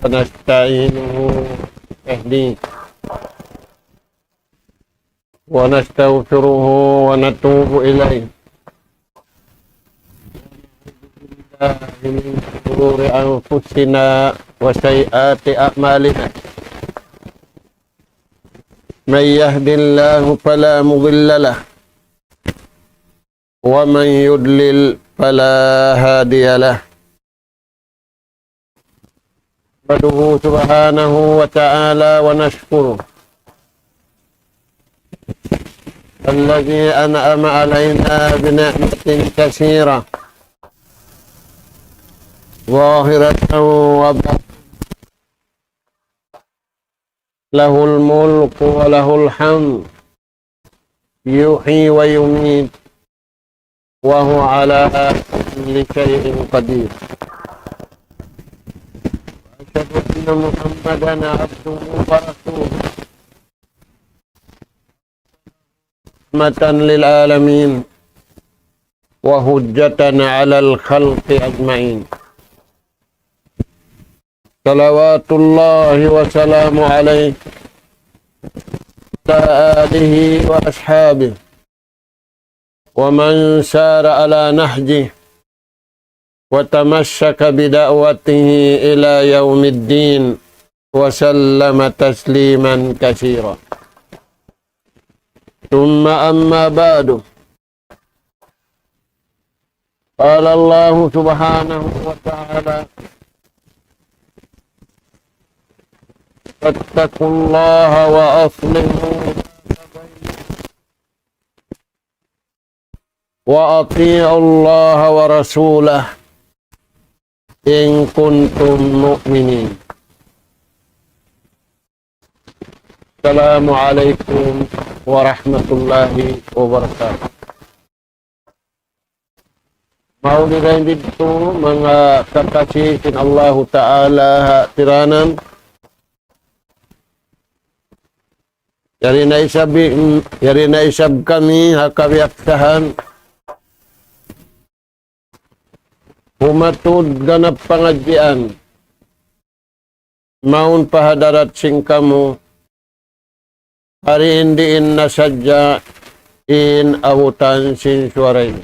ونستعينه نهديه ونستغفره ونتوب إليه من شرور أنفسنا وسيئات أعمالنا من يهد الله فلا مضل له ومن يضلل فلا هادي له نحمده سبحانه وتعالى ونشكره الذي أنعم علينا بنعمة كثيرة ظاهرة وباطنة له الملك وله الحمد يحيي ويميت وهو على كل شيء قدير. أشهد أن محمدا عبده ورسوله رحمة للعالمين وهجة على الخلق أجمعين. صلوات الله وسلام عليه وعلى آله وأصحابه ومن سار على نهجه وتمسك بدعوته إلى يوم الدين وسلم تسليما كثيرا. ثم أما بعد، قال الله سبحانه وتعالى: فاتقوا الله وأصلحوا وأطيعوا الله ورسوله إن كنتم مؤمنين. السلام عليكم ورحمة الله وبركاته. Maulirin dito mga kakasihin Allah Ta'ala tiranan. Yari na isab kami hakabiyaksahan. Humatud ganap pangadyan. Maun pahadarat sing kamu. Hari indiin nasadya in awutan sin suarain.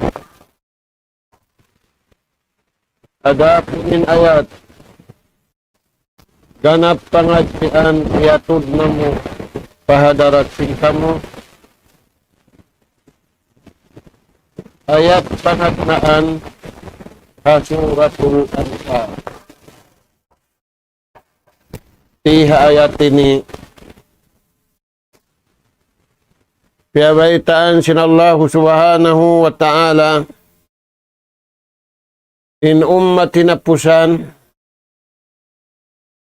Ada punin ayat. Ganap pangadyan iyatud namu. Pahadarat sing kamu. Ayat pangatnaan Suratul Anfal. Tiha ayat ini piabaitaan sinallahu subhanahu wa ta'ala in ummatina pusan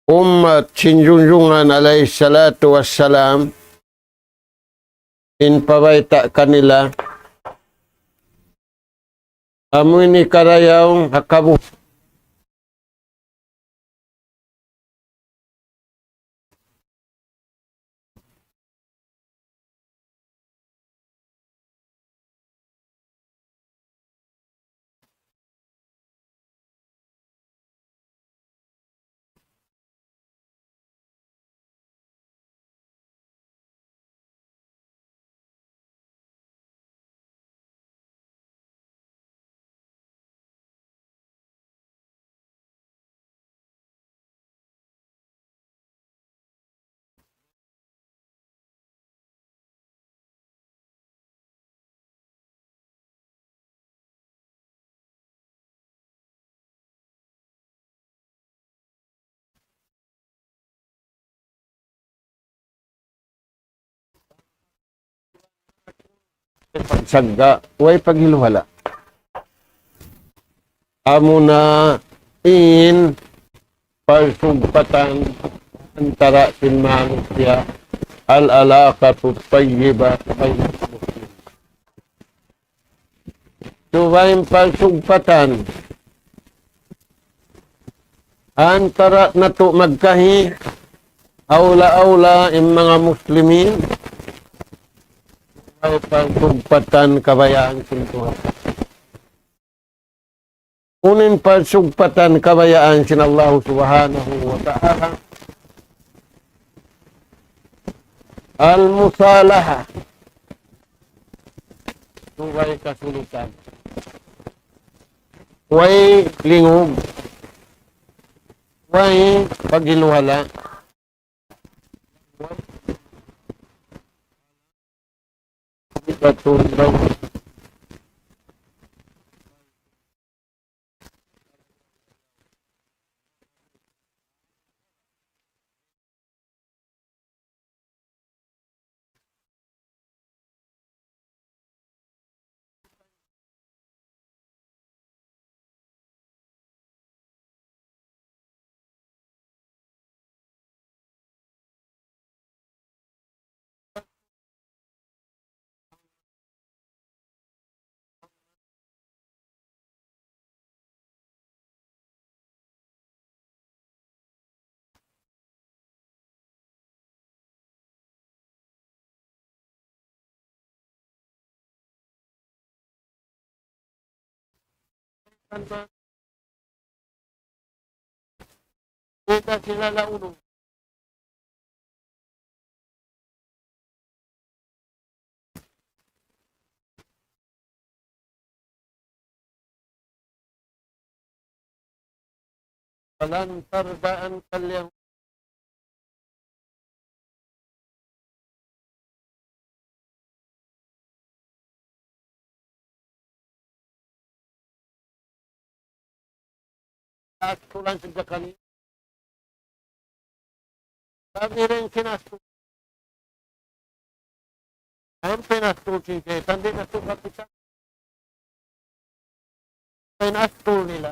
umat sinjunjungan alaihi salatu wassalam in pabaita kanila amu ini karayaw hakabu pagsagga, way paghiluhala. Amo na in pagsugpatan antara sin manusia al-alaqatu tayyiba bayna muslim. Suwain pagsugpatan antara nato magkahi aula-aula in mga muslimin ay pagsugpatan kabayaan sin Tuhan. Unin pagsugpatan kabayaan sin Allah subhanahu wa ta'ala. Al-musalaha. Huwag kasulitan. Huwag lingog. Huwag paghiluhala. Huwag kita sila laulong. Walang tarbaan kalyang at tulang sa kanila. Sabi rin sinasto. Ang pinastusin siya, hindi nasukat siya. Pinastol nila.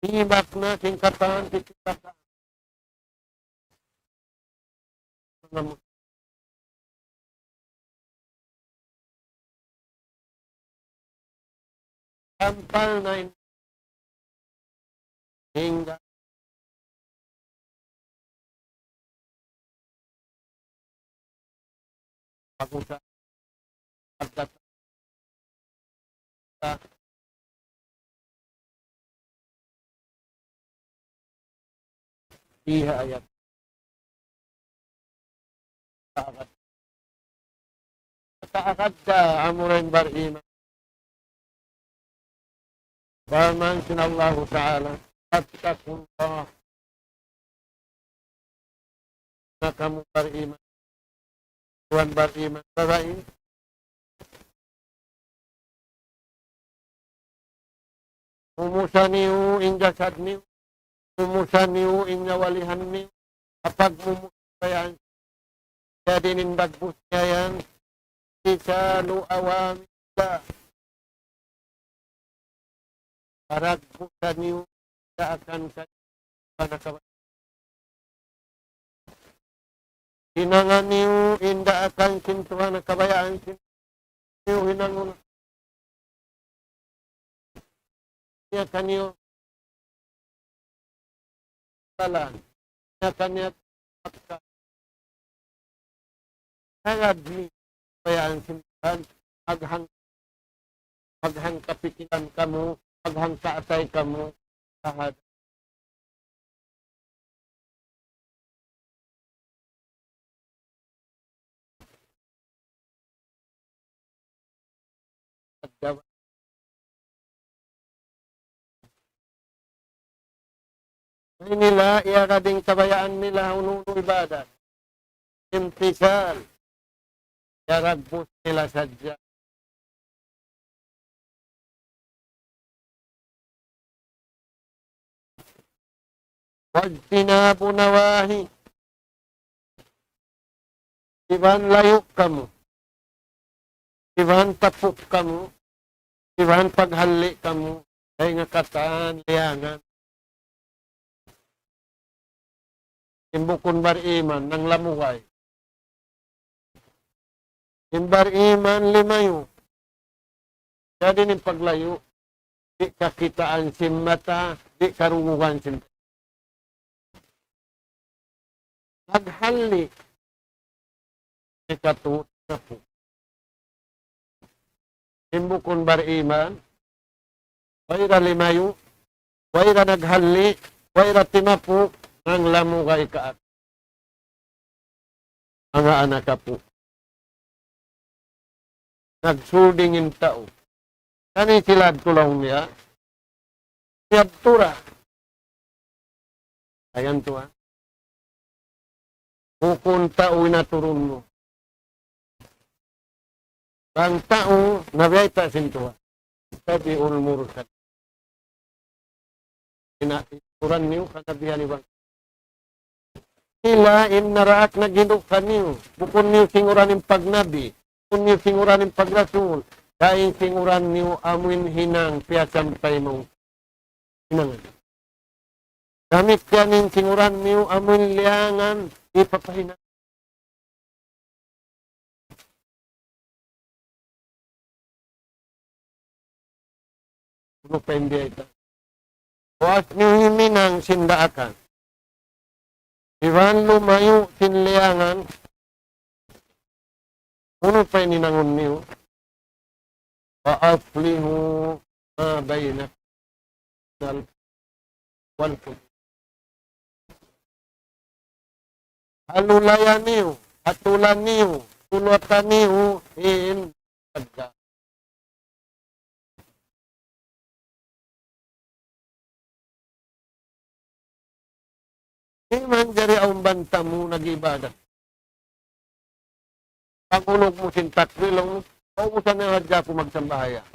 Hibak na singkatan, singkatan. Sampal na hingga ako sa pagkata iha ayat taakad ka amurin bariman Barman sinallahu ta'ala attakullah na kamu bariman Tuhan bariman babae umusaniu ing jasad niu umusaniu ing nawalihan niu kapag mumusayan jadi bagus yan bisa lu awamila parag musaniu sa akan panakawan hinangan niu inda akan kintuhan na kabayaan niu hinangan niya kanyo talan niya kanya pagka hagad ni kabayaan kintuhan aghang kapikiran kamu aghang kaatay kamu kahad nila iakading kabayaan nila ununo ibadat imtisal yaragbus nila sadya wajtinabu nawahi iban layuk kamu iban tapuk kamu iban paghali kamu ay nga kataan liangan imbukun bariman ng lamuhay. Bariman limayo. Jadi ni paglayo, di kakitaan sin mata, di karunguhan sin. Naghali, ikatu na po. Imbukon bariman, wayra limayo, wayra naghali, wayra timapo, ang lamo ka ikaat. Ang anak ka po. Nagsudingin tao. Kani silad tulong niya. Siyabtura. Ayan to ha. Bukon tao inaturun mo. Ang tao, nabiyay sintuha. Sabi ulmur ka. Inaturan niyo, kanabihan ibang. Sila naraak na ginukan niyo. Bukon niyo singuran ng pagnabi. Bukon niyo singuran ng pagrasul. Dahil singuran niyo amin hinang piyasampay mong hinangan. Gamit kanin singuran niyo amin liangan ipapahinang. Pwede ito. Huwag niyo himinang sindaakan. Iwan lumayo sinliangan. Puno pa ninangon niyo. Paaflihu bayna walpun. Halulayan niyo, hatulan niyo, tulatan niyo, in pagka. Iman jari ang banta mo nag-ibadat. Pag-ulog mo sintakwilong, paubusan na hadya ko magsambahaya.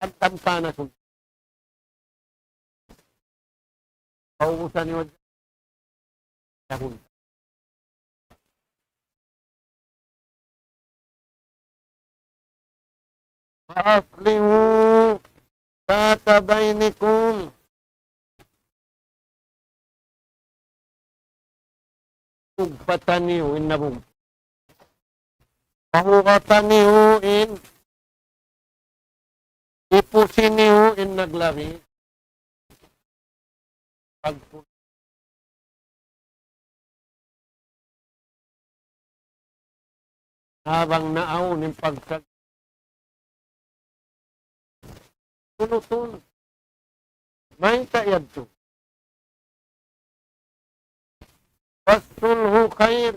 At tampana ko. Paubusan niyo hadya. Dahon. Maaflihu tatabaynikum. Pataniw in nabong. Pahukataniw in ipusiniw in naglari. Pagpun. Habang naaw ng pagsag. Tunutun. May tayad to. Fasulhu khair.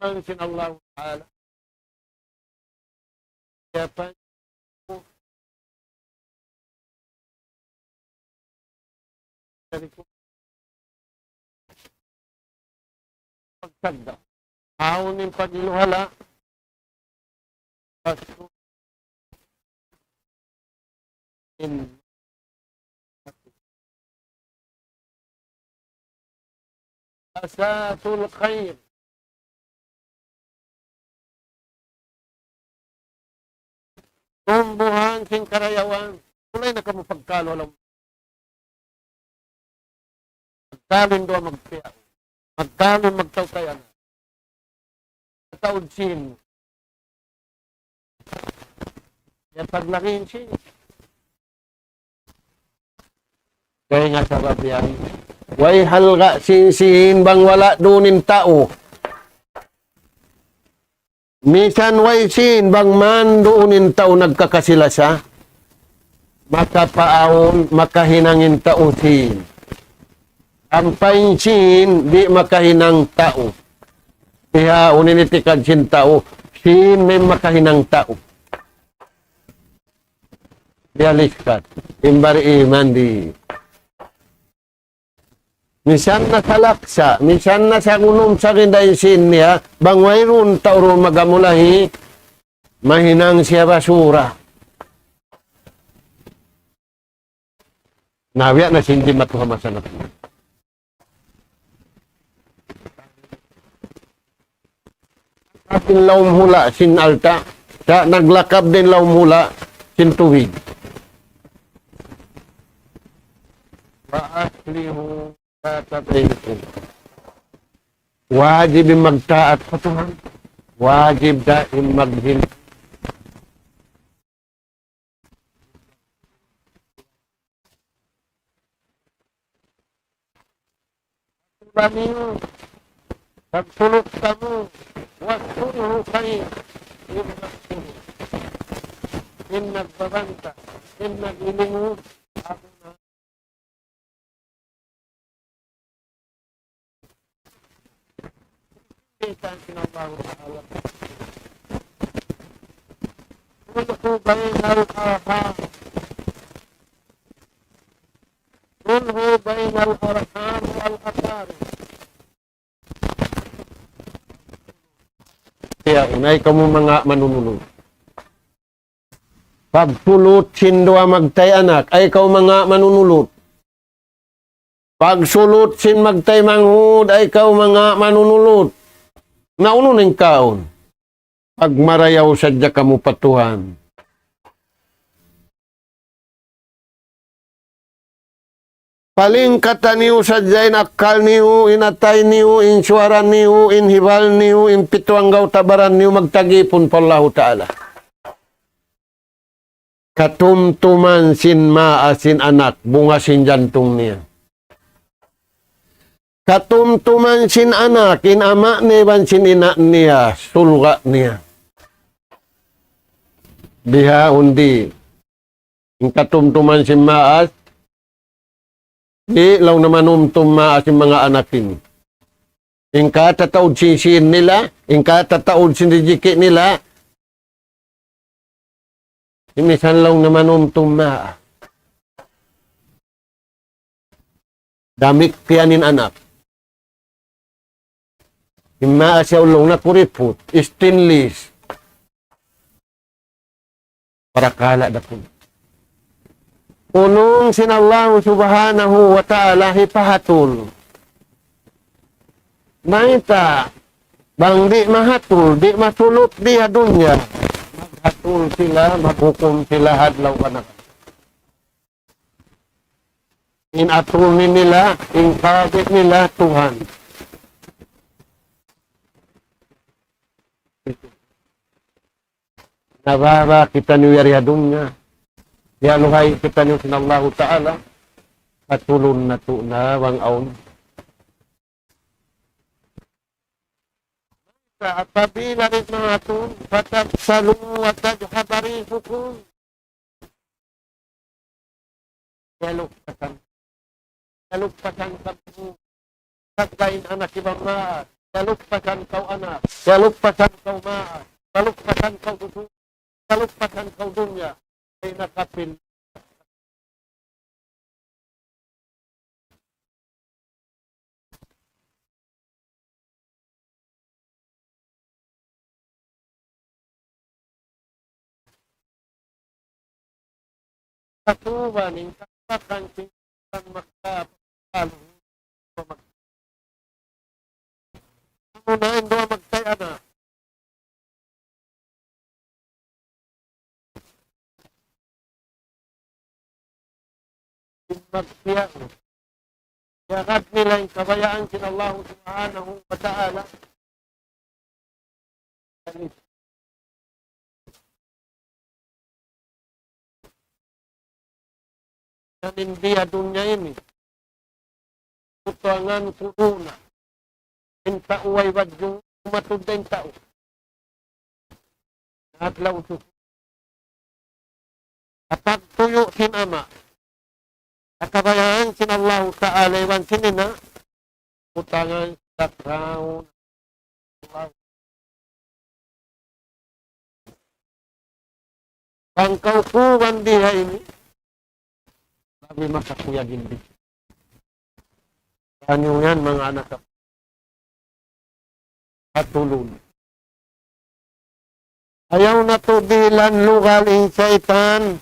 Ang sin Allah Ta'ala. Siapa dari ko pagsagda. Haon ng pagluhala. Fasulhu in asasul khair. Tumbuhan sing karayawan. Kulay na kamo pagkalo alam. Magkalin doon magpiyaw. Magkalin magtawtayan. Taud sin. Yan paglakin sin. Kaya nga sa babiyan. Way halga sin bang wala dunin tao. Misan way sin bang man dunin tao nagkakasila sa makapaawon makahinangin tao sin. Ang painsin di makahinang tao. Kaya uninitikad sin tao sin may makahinang tao. Dialiskat imbari iman di. Misan na sa laksa, misan na sa unom sa rindayisin niya, bang mayroon tauro magamulahi, mahinang siya basura. Nawiya na sindi matuha masanap. Ating laum hula, sin alta, sa naglakab din laum hula, sin tuwid. Paaslihu tatabaynikum. Wajib magtaat sa Tuhan. Wajib daim maghin. niyo. Pagsulot ka mo. Wasulo kayo. Yung nagsulot. Yung nagbabanta. Yung nag-ilingod. Ako na. Kita ang sinabaho sa alam. Kulhu bainal arham. Kulhu bainal arham wal-akari. Kaya unay ka mo mga manunulog. Pagsulot sin dua magtay anak, ay ikaw mga manunulot. Pagsulot sin magtay manghud, ay ikaw mga manunulot. Nauno ng kaon. Pagmarayaw sadya ka mo patuhan. Paling kata niyo sadya inakal niyo, inatay niyo, insuaran niyo, inhibal niyo, inpituanggaw tabaran niyo, magtagipon pa Allah Ta'ala. Katumtuman sin maasin anak, bunga sin jantung niya. Katumtuman sin anak, in ama niya, sin ina niya, sulga niya. Biha undi, in katumtuman sin maas, di law naman maas sin mga anakin. In katataod sin nila, in katataod sin rijiki nila, imisan lang naman maas. Damik pianin anak. Ima siya ulong na kuripot, stainless. Para kala na po. Unong sinallahu subhanahu wa ta'ala hipahatul. Naita, bang di mahatul, di masulot di hadunya. Maghatul sila, maghukom sila hadlaw ka na. Inatul nila, inkabit nila Tuhan. Nababa kita niyo yariyadungnya. Ya luhay kita niyo sinallahu ta'ala. Patulun na to na wang aun. Sa apabila rin mga to, patagsalu at tajhabari hukum. Yalukpasan. Yalukpasan ka mo. Sagkain anak ibang maas. Yalukpasan kau anak. Yalukpasan kau maas. Yalukpasan kau dusun. Kalupatan kau dunya ay nakapil. Katuban ng kapakan tingkan magkapalo. Muna endo magtaya na. Magsiyaw. Yakap nila yung kabayaan sin Allah subhanahu wa ta'ala. Nanindiya dunya ini. Kutuangan kuruna. Inta uway wadyong matunda yung tao. Natlaw susu. Kapag tuyo sin ama. Kabayaan sin Allah Ta'ala iwan sinina, utangan sa crown. Pangkaukuwan diha ini, sabi makakuya gindi. Ano yan mga anak ka? Patulun. Ayaw na to bilan lugal in syaitan.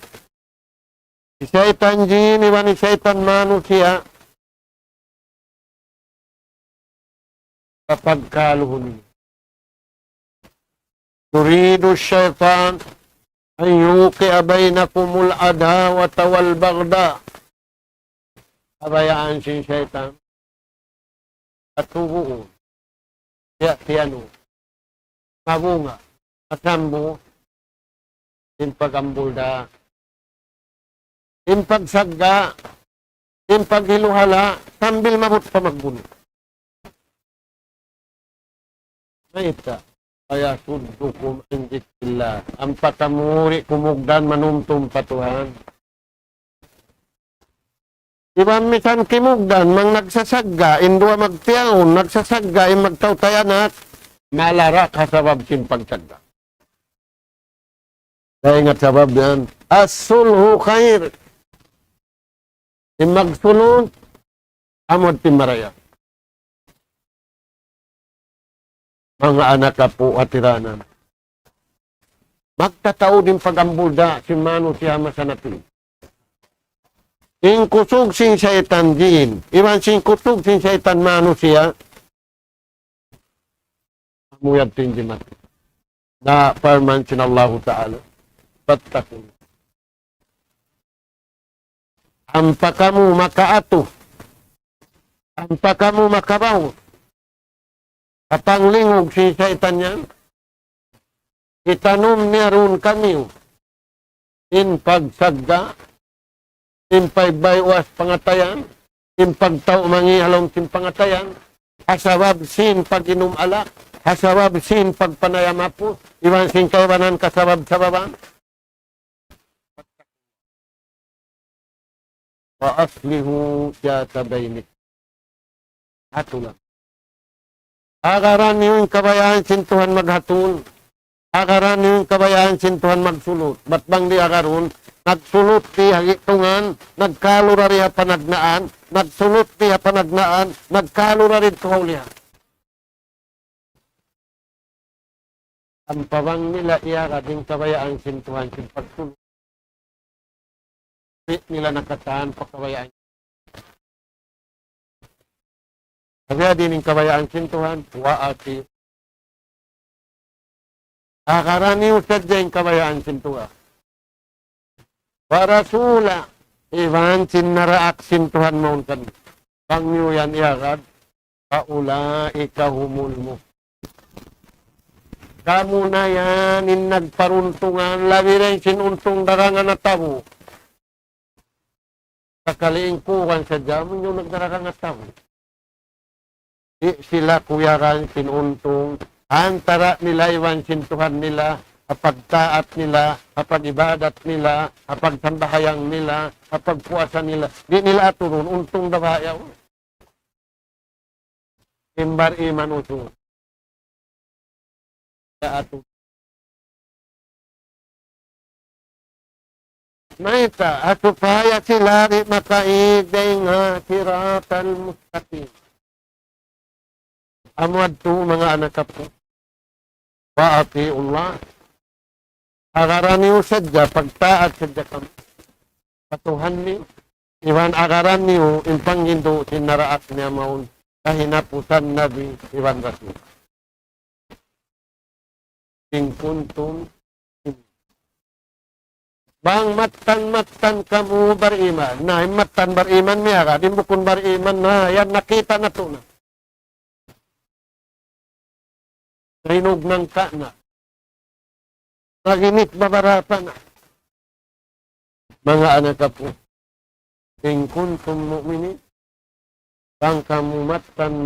Syaitan jin, iwan syaitan manusia. Kapag kaluhun. Turidu syaitan ay yuki'a bainakumul adawata wal bagda. Kabayaan si syaitan. At tubuon. Tiyano. Mabunga. Masambo. In pagambulda. In pagsagga, in paghiluhala, sambil mabot pa magbuno. Maita. Kaya sudukum ang zikrillah. Ang patamuri kumugdan manumtum patuhan. Iba misan kimugdan, mang nagsasagga, indua magtiyaon, nagsasagga, magtawtayanat, malara kasabab sin pagsagga. Kaya ingat sabab yan, as-sulhu khair. Magsunod, amod timaraya. Mga anak ka po at tiranan. Magtatao din pag-ambulda si Mano siya masanapin. Ing kusog sing syaitan din. Iwan sing kusog sing syaitan Mano siya. Muyad tinjimat. Na parman sinallahu ta'ala. Pattakun. Ampa kamu makaato. Ampa kamu makabaw. Kapanglingog si syaitan niya. Itanom niya ron kami. In pagsagda. In pagbaywas pangatayan. In pagtao mangihalong sin pangatayan. Hasawab sin pag-inom alak. Hasawab sin pagpanayamapos. Iwan sin kaiwanan kasabab-sababan. Wa aslihu syata bainik. Ato lang. Agaran niyo yung kabayaan sin Tuhan maghatun. Agaran niyo yung kabayaan sin Tuhan magsulot. Ba't bang di agaron? Nagsulot di hagitungan, nagkalura rin panagnaan, nagsulot di panagnaan, nagkalura rin kaulihan. Ang pawang nila iya ding kabayaan sin Tuhan sin pagsulot. Di nila nakataan pa kabayaan. Kaya din yung kabayaan sin Tuhan, waati. Akarani usad dyan kabayaan sin Tuhan. Warasula, iwan sin naraak sin Tuhan maun kan. Pangnyuyan iagad, kaula ikahumul mo. Kamu na yan, in nagparuntungan, labi rin sinuntong darangan na tabo. Kakaliing kuwan sa dyan, yung nagdarangan na tabo. Sila kuyaran sinuntong, antara nila iwan sintuhan nila, kapagtaat nila, kapag-ibadat nila, kapag-sambahayang nila, kapag-puasa nila. Di nila aturun, untong dabayaw. Imbar iman uso. Sa ato. Maita, asupaya sila makaigay nga siratan mustaqim. Amad to mga anak po. Waati Allah. Agaran niyo sadya, pagtaat sadya kami. Patuhan niyo. Iwan agaran niyo, impang hindu, sinaraat niya maun. Kahinapusan Nabi, Iwan Rasul. In kuntum. Bang matan kamu beriman. Nah, matan beriman niya ka. Dimbukun beriman na. Yan nakita na to na. Rinog ng ka na. Naginit babarata na. Mga anak po. In kuntum mu'minin. Bang kamu matan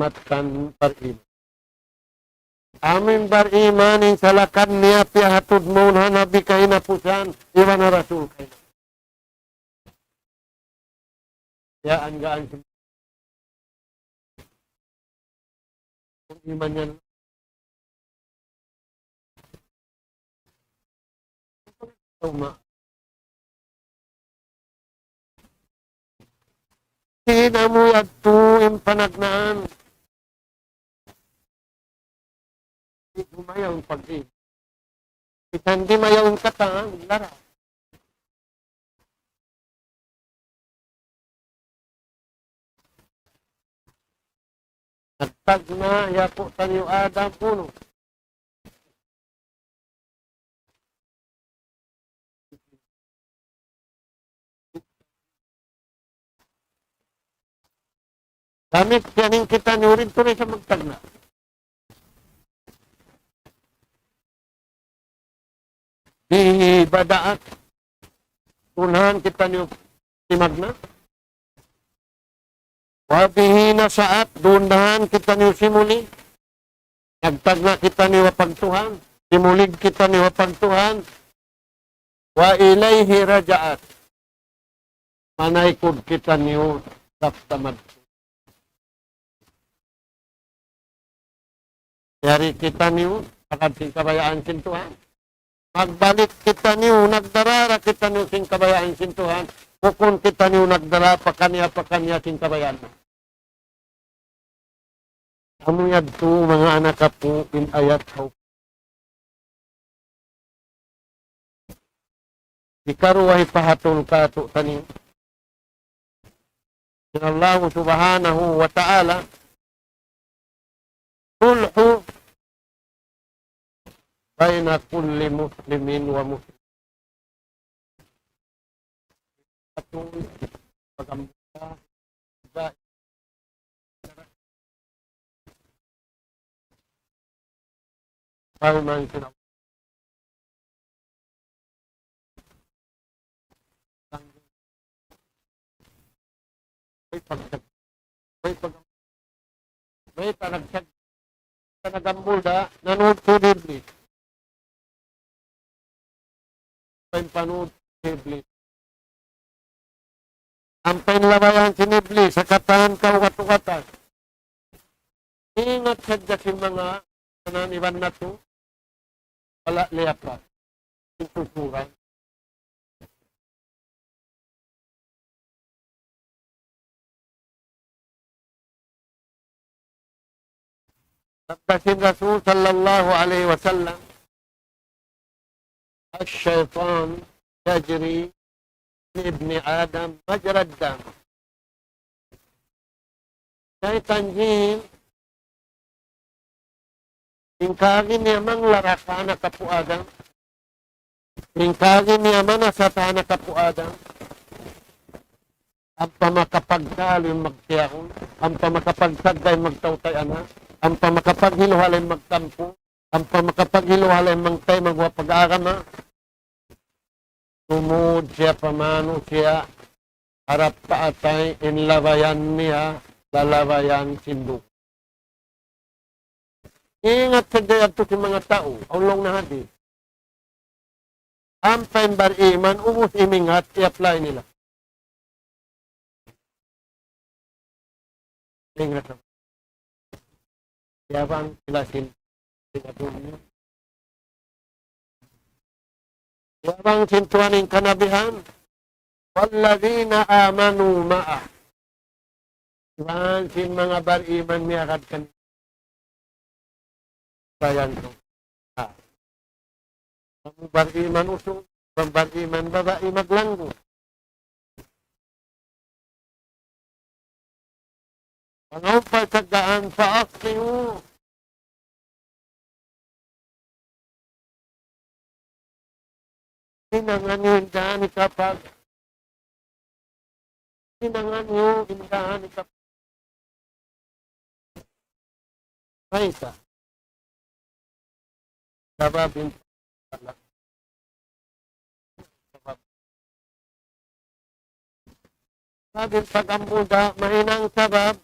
beriman. Amin beriman in salakan niya pihatud mo na nabi kayo na pusan. Iwan na rasul kayo. Yaan gaan. Kung iman yan. Sinamu yagto yung panagnaan. Hindi kumayaw yung pag-ibig. Hindi mayaw yung katang, lara. Nagtag na, yapo tayo Adam puno. Damit yaning kita nyurin tuloy sa magtagna. Di badaat. Unahan kita niyo simagna. Wabihi na saat, dundahan kita niyo simuli. Nagtagna kita ni wapagtuhan. Simulig kita ni wapagtuhan. Wa ilayhi rajaat. Manaykod kita niyo taptamad. Yari kita niyo, pakad sing kabayaan sin Tuhan. Magbalik kita niyo, nagdarara kita niyo sing kabayaan sin Tuhan. Kukun kita niyo nagdara, pakanya sing kabayaan. Amuyad to, mga anak po, in ayat how. Ikaruwahi pahatol ka to taniyo. Allah subhanahu wa ta'ala sulhu baina kulli muslimin wa muslim. Atong pagambita Palman sinaw. May tanagambul da nanood ko dibli. May panood dibli. Ang painlabayan sinibli sa katahan kawat-watan. Ingat sadya si mga nananiban na to. Wala liya pa. Itusuran. Nagdasin Rasul sallallahu alaihi wasallam, Ash-shaytan yajri min ibni Adam majrad dam. Syaitan jin ingkagin niya mang larakana kapu Adam. Ingkagin niya man sa tana kapu Adam. Ang pamakapagdalo magtiyahon, ang pamakapagtagday magtawtay anak, ang pamakapaghiluhalay magtampo, ang pamakapaghiluhalay magtay magwapag-agama. Tumud siya pamano siya, harap paatay, inlabayan niya, lalabayan sinduk. Ingat sa dayag to si mga tao, aulong na hadis. Ang paimbar iman, umus imingat, i-apply nila. Ingat sa Yabang sila sinatunin. Yabang sintuaning kanabihan. Walladina amanu ma'a. Iban sin mga bariman miyakad kan. Bayan to. Ang bariman usong. Ang bariman babae maglanggo. Ang pagsagaan sa aksiyo. Hinangan nyo indahan ikapag. Hinangan nyo indahan ikapag. May isa. Sababin. Sababin pag ang Buddha, mahinang sabab.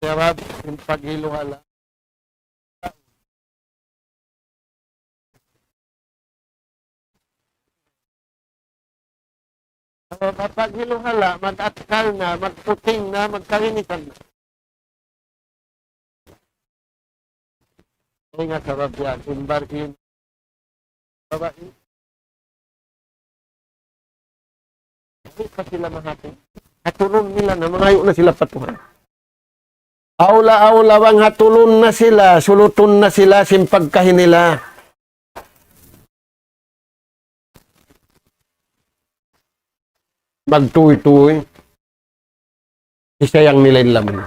Sabab, yung paghiluhala. Kapag hiluhala, mag-atkal na, magputing na, magkarinisan na. Ay nga sabab yan, imbarkin. Babae. Hindi pa sila mahapin. Hatulong nila na, mangayo na sila patuhan. Aula-aula bang hatulon na sila, suluton na sila, simpagkahin nila. Magtuwi-tuwi. Isayang nila yung laman.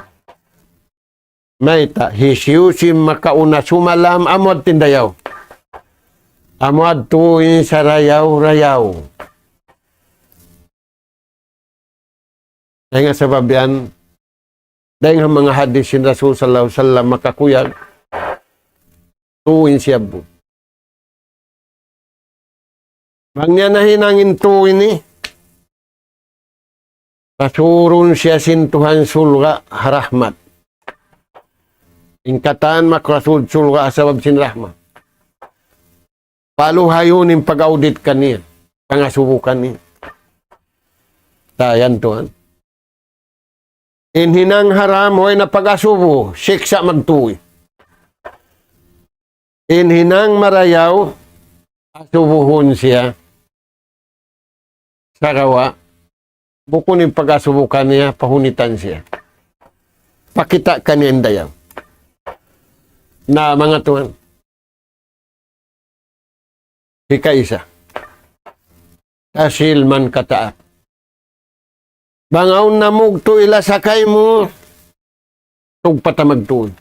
May ta, hisiusim makauna sumalam amod tindayaw. Amod tuwi sa rayaw-rayaw. Dahil nga sabab yan, dahil nga mga hadis sin Rasul sallallahu alaihi wasallam makakuyag, tuwin siya po. Bang niya na hinangin tuwin ni, Pasurun siya sintuhan sulga harahmat. Ingkatan makrasud sulga asabab sin rahmat. Paluhayon yung pag-audit kaniya. Pangasubukan niya. Tayan to. Inhinang haram hoy na pag-asubo, siksa magtuwi. Inhinang marayaw, asubuhon siya sa gawa. Bukun yung pag-asubukan niya, pahunitan siya. Pakita kaniya dayaw. Na mga tuwan. Ika-isa. Kasil man kataak. Bangaw na mugto ila sakay mo. Tugpatamag tuon.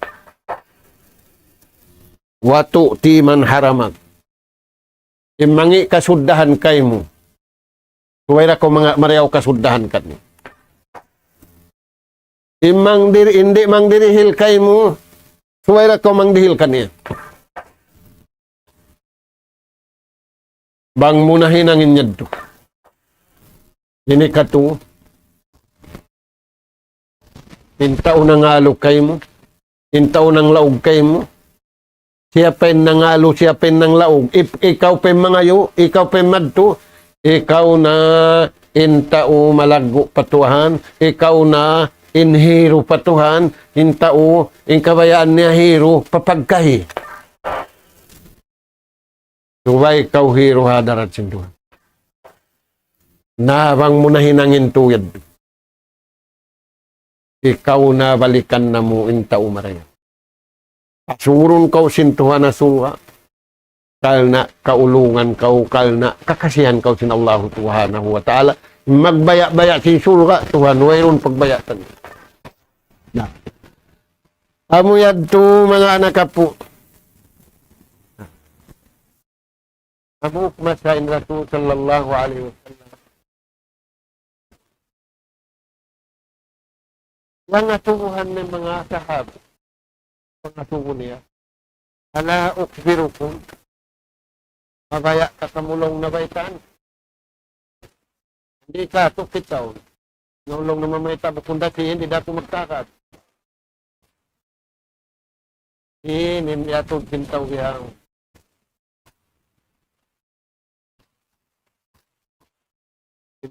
Watu ti man haramag. Imangi kasuddahan kay mo. Suwayra ko mga mariaw kasuddahan kat ni. Hindi mang dirihil kay mo. Suwayra ko mang dihil kaniya. Bang munahin ang inyad to. Ini katu. Intaw nang alok kay mo. Intaw nang laog kay mo. Siya pa nangalo, siya pa nang laog. Ikaw pa mangayo, ikaw pa madto. Ikaw na intao malago patuhan. Ikaw na inhiro patuhan. Intao, inkabayaan niya hiro papagkahi. Subay ikaw hiro hadarat sinduhan. Nabang mo na hinangin tuyad. Ikaw na balikan na mo intao maraya. Pasurun kau sintuhan na suha. Kal na kaulungan kau, kal na kakasihan kau sin Allah Subhanahu wa ta'ala. Magbaya-baya sin sulga, Tuhan, wayron pagbayatan. Na. Amo yadto mga anak po. Amuk masain Rasul sallallahu alaihi wasallam. Yang atuhan ng mga sahab, pangasuko niya, ala ukbirukum, mabaya kakamulong na baitan. Hindi ka tukitaw, nulong na mamayta, bukundasi, hindi dato magkakat. Inin yatog sintaw yang.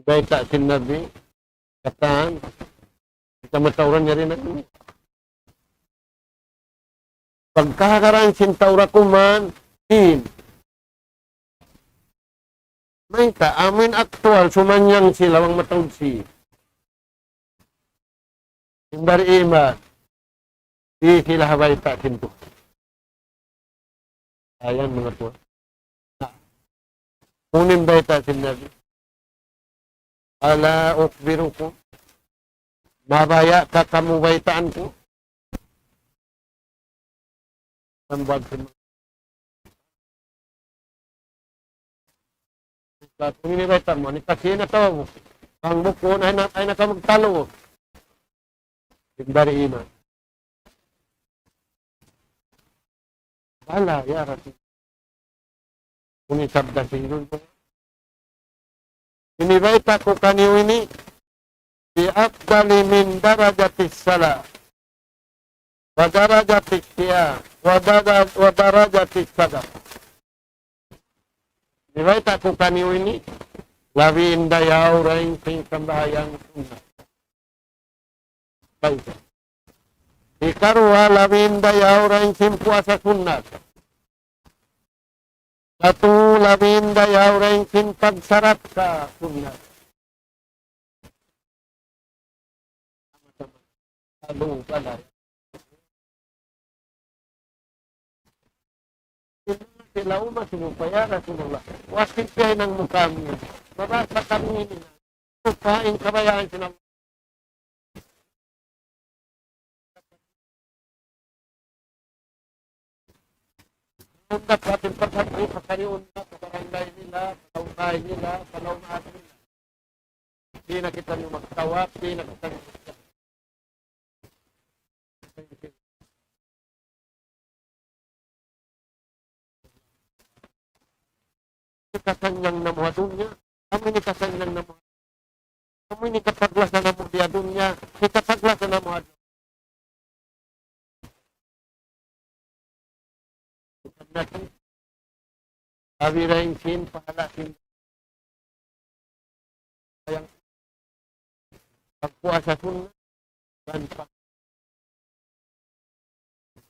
Baita sin Nabi, kataan, kamatauran niya rin ako. Pagkakaran sintaura kuman, may ka, amin aktual, sumanyang sila, ang matawag si. Imbari ima, di sila habay ta sinto. Ayan mga tuwa. Kunin baita sin Nabi. Ala ukbiru ko. Mabaya ka kamubaitaan ko. Sambuad ko. Kung inibaitan mo, nikasihin na to. Ang buko ay nakamagtalo. Imbari ima. Bala, yara. Kung isabda sinun ko. Inibaita ko kaniyo ini. Di afdali min darajatis sala. Wa darajatis siya. Wa darajatis sadaq. Inibaita ko kaniyo ini. Labi indayaw rin sing kambahayang sunat. Baita. Ikarwa labi indayaw rin sing puasa sunat. Satu labi indayaw rin sing pagsarat ka sunat. Aduh, pala. Sila sinupaya Rasulullah. Wasit kayo ng mukha niya. Mabasa kami nila. Upain kabayaan sinang. Undat ating pagkakri, pagkariun na, pagkarangay nila, pagkaunay nila, palaunat nila. Di na kita nyo magtawa, di na kita nyo magtawa. Kasanyang namuha dunya, kami ni kasanyang namuha. Kamu ini kapaglasan na mo diya dunya, ni kapaglasan na mo adyo. Awirain sin, pahalasin. Sayang, pagpuasa sunna, dan pag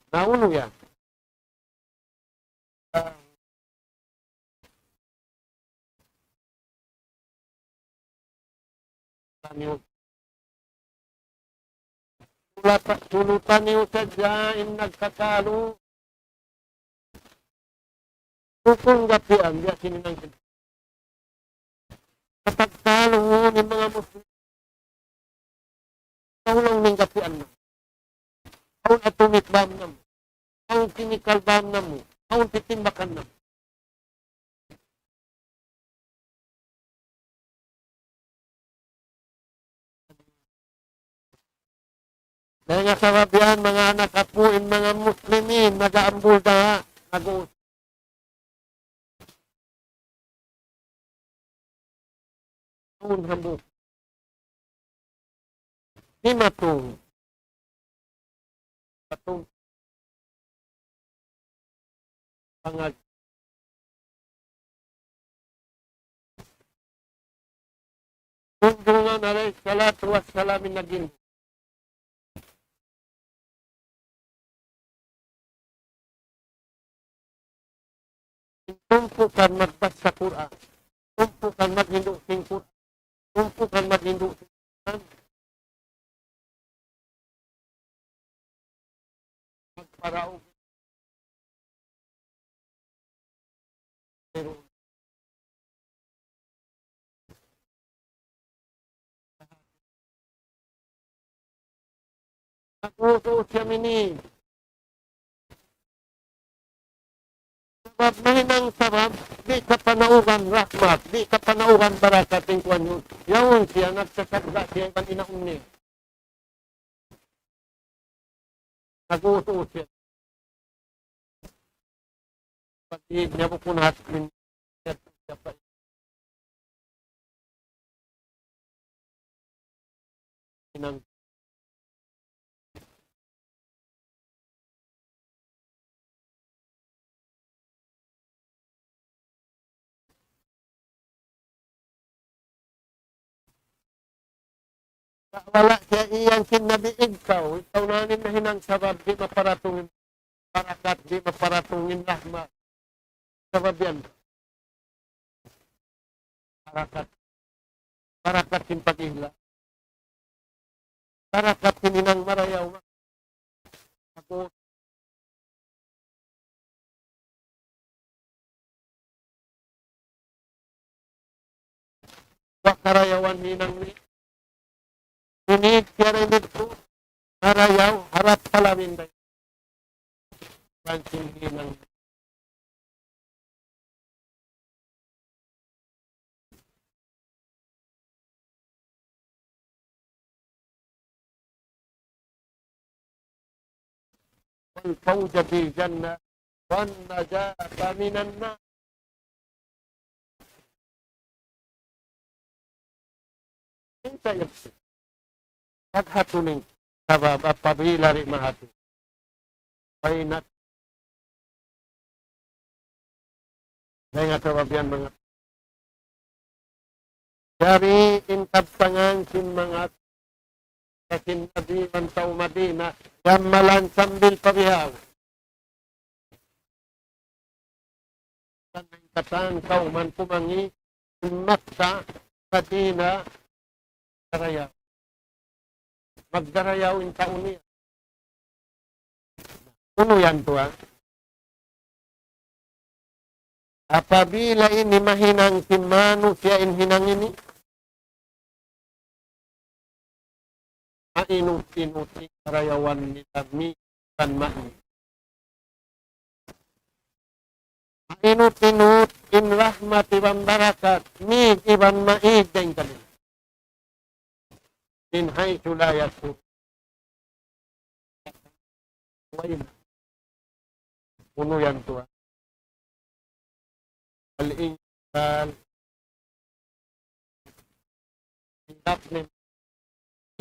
nauno yan. Sulutan niyo sadya in nagkakalo. Kung gapian, diya sininang kapag talo ng mga Muslim, kaulang ng gapian mo. Kaun atomic bomb na mo. Kaun chemical bomb na mo. Kaun titimbakan na mo. Dahil nga sababihan, mga anak apuin, mga Muslimin, nag-aambul na, nag-uus. Kaun hambuk. Di matong. Patong. Pangag. Tuntungan alayhi salatu wassalamin naging. Tumpukan magbasa Quran. Tumpukan maghinduk sing Quran. Tumpukan maghinduk sing Quran. Magparao. Pero nag-uso siya mini. Sabab mahinang sabab, di ka panaugan rahmat, di ka panaugan barakat yung kuwan yun. Yawon siya, nagsasabga siya yung kaninaon niya. Nag-uso siya. Pati niya po punat, siya pa. Inang wala siya iyang kinabiig ikaw nanin na hinang sabab, di maparatungin barakat, di maparatungin rahmat. Sabab yan. Barakat. Barakat kin pag-ihla. Barakat kin inang marayaw. Ako, wakarayawan hinang ni. Ini tiara itu marayaw, harap palamin tayo. Pancing hinang. والفوز بالجنة والنجاة من النار. Minta yung paghatuling sabab apabila rin mahati. Painat. Dahil nga sabab yan mga dari intabtangan sin mga kasin Nabi Mantaw Madina yamalan sambil pabihaw. Sanang katang kauman pumangi Maksa Madina Darayaw. Magdarayaw in taon niya. Puno yan to ha. Apabila ini mahinang si manusia hinang ini, mainut-inuti karayawan nila kan main. Mainut-inut in rahmat ibang barakat, mi ibang maid din kami. In hay sulayat po. Puno yan to ha. Al-Insan Tap na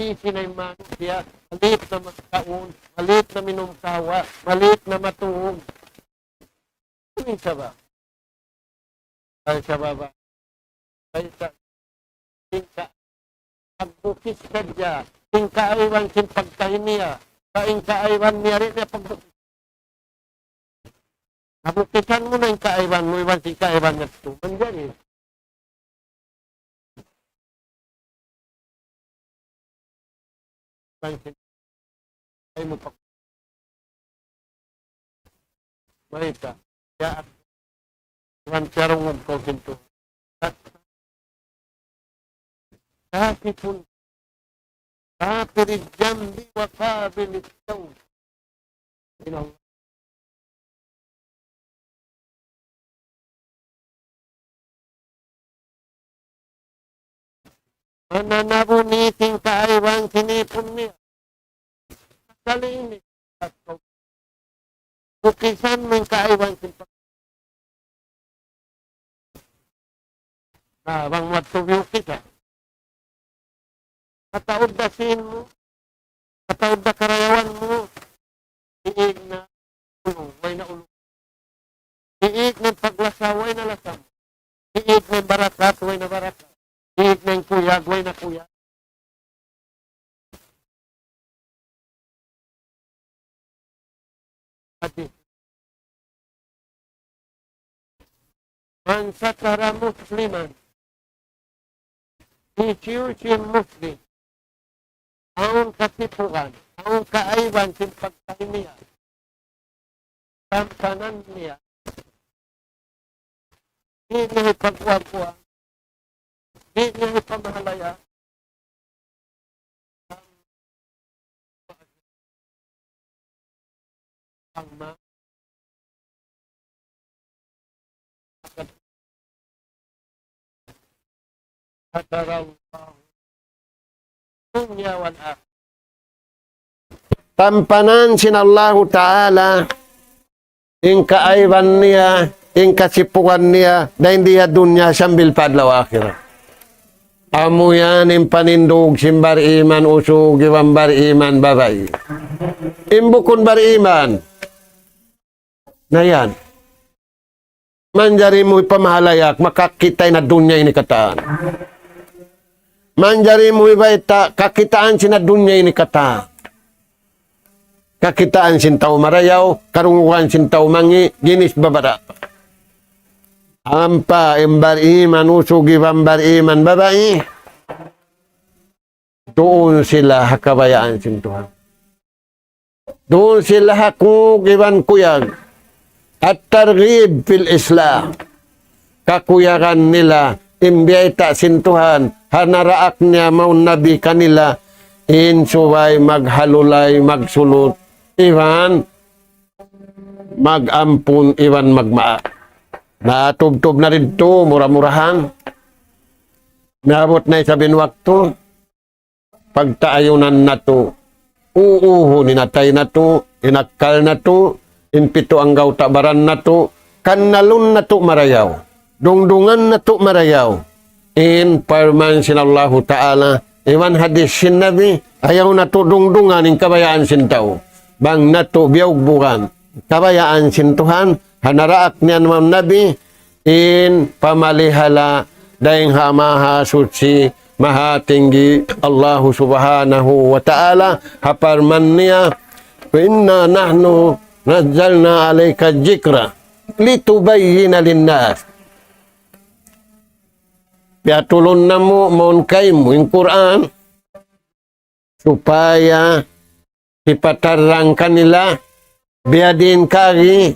sinay man siya, malit na magkaon, malit na minumsawa, malit na matuog. Ano sa ba? Ay sa baba. Ay sa tingka. Pagbukis ka dya. Tingka aywan sin pagkain niya. Kaingka aywan niya rin na pagbukis. Nabukisan mo na yung kaaywan mo, iwan si kaaywan na ito. Mandiyan eh. Ay mo pa. Marita. Kaya iwan siyarong magkausinto. Kasi pun kapirid jambi wa kabilit daw. Inang mananabuniting kaaywan sinipon niya. Kalinis. Bukisan mo yung kaaywan sinipon. Bang matubiyukis ha. Kataod na sin mo. Kataod na karayawan mo. Iig na ulo. Way na ulo. Iig ng paglasa. Way na lasam. Iig ng barakat. Way na barakat. Iig ng kuyag. Way na kuyag. Ati. Man satara musliman. Isiyusin muslim. Ang kasipukan. Ang kaaywan sin pagkain niya. Tampanan niya. Di niya ipagwagwa. Di niya ipamahalaya. Ang mga tampanan sinallahu ta'ala ing kaaywan niya, ing kasipukan niya, dahil diya dunya sambil padlaw akhirat. Amo yan ing panindog simbar iman usog iwan bar iman babay. Imbukon bar iman na yan. Manjari mo ipamahalayak, makakitay na dunya ini kataan. Manjari mo ibaita, kakitaan sina dunya ini kataan. Kakitaan sin tao marayaw, karunguhan sin tao mangi, ginis babada. Ampa, imbar iman, usugi bambar iman, babae. Doon sila hakabayaan sin Tuhan. Doon sila hakug iban kuyag. At targhib fil Islam. Kakuyagan nila, imbiyata sin Tuhan, hanaraak niya maun nabi kanila, insuway, maghalulay, magsulot, iwan, magampun, iwan magmaa. Natubtob na rin to, mura-murahan. Naabot na isabing wakto, pagtaayunan na to, uuho, ninatay na to, inakal na to, inpito ang gautabaran na to, kanalun na to marayaw, dungdungan na to marayaw, in parman sinallahu ta'ala, iwan hadis sin nabi, ayaw na to dungdungan in kabayaan sin tao, bang na to biyawbukan, kabayaan sin Tuhan, hanaraak niya naman nabi, in pamalihala, dahing hamaha sutsi, mahatinggi Allah subhanahu wa ta'ala, haparman niya, inna nahnu nazzalna alayka dzikra litubayyina linnas. Piatulon na mo maun kay mo yung Quran supaya ipatarang kanila biadin kagi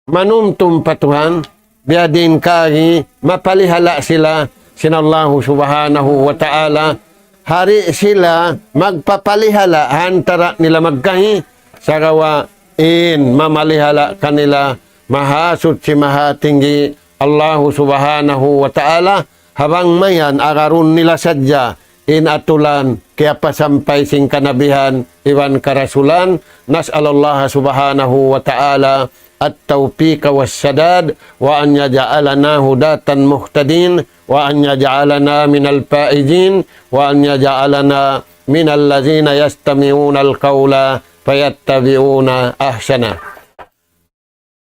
manumtum patuhan biadin kagi mapalihala sila sinallahu subhanahu wa ta'ala hari sila magpapalihala hantara nila magkahi sagawa in mamalihala kanila mahasud si mahatinggi Allah subhanahu wa ta'ala habang mayan agarun nila sadya in atulan kaya pasampay sing kanabihan iwan karasulan nas'alallah subhanahu wa ta'ala التوفيق والسداد وأن يجعلنا هداة مهتدين وأن يجعلنا من الفائزين وأن يجعلنا من الذين يستمعون القول فيتبعون أحسنه.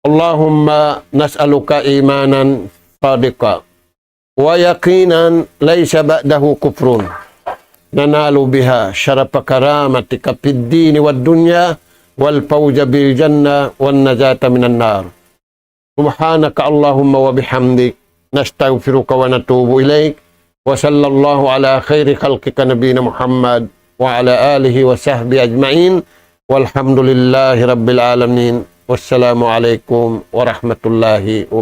اللهم نسألك إيمانا صادقا ويقينا ليس بعده كفر ننال بها شرف كرامتك في الدين والدنيا والفوز بالجنة والنجاة من النار. سبحانك اللهم وبحمدك نستغفرك ونتوب إليك وصلى الله على خير خلقك نبينا محمد وعلى آله وصحبه أجمعين والحمد لله رب العالمين والسلام عليكم ورحمة الله وبركاته.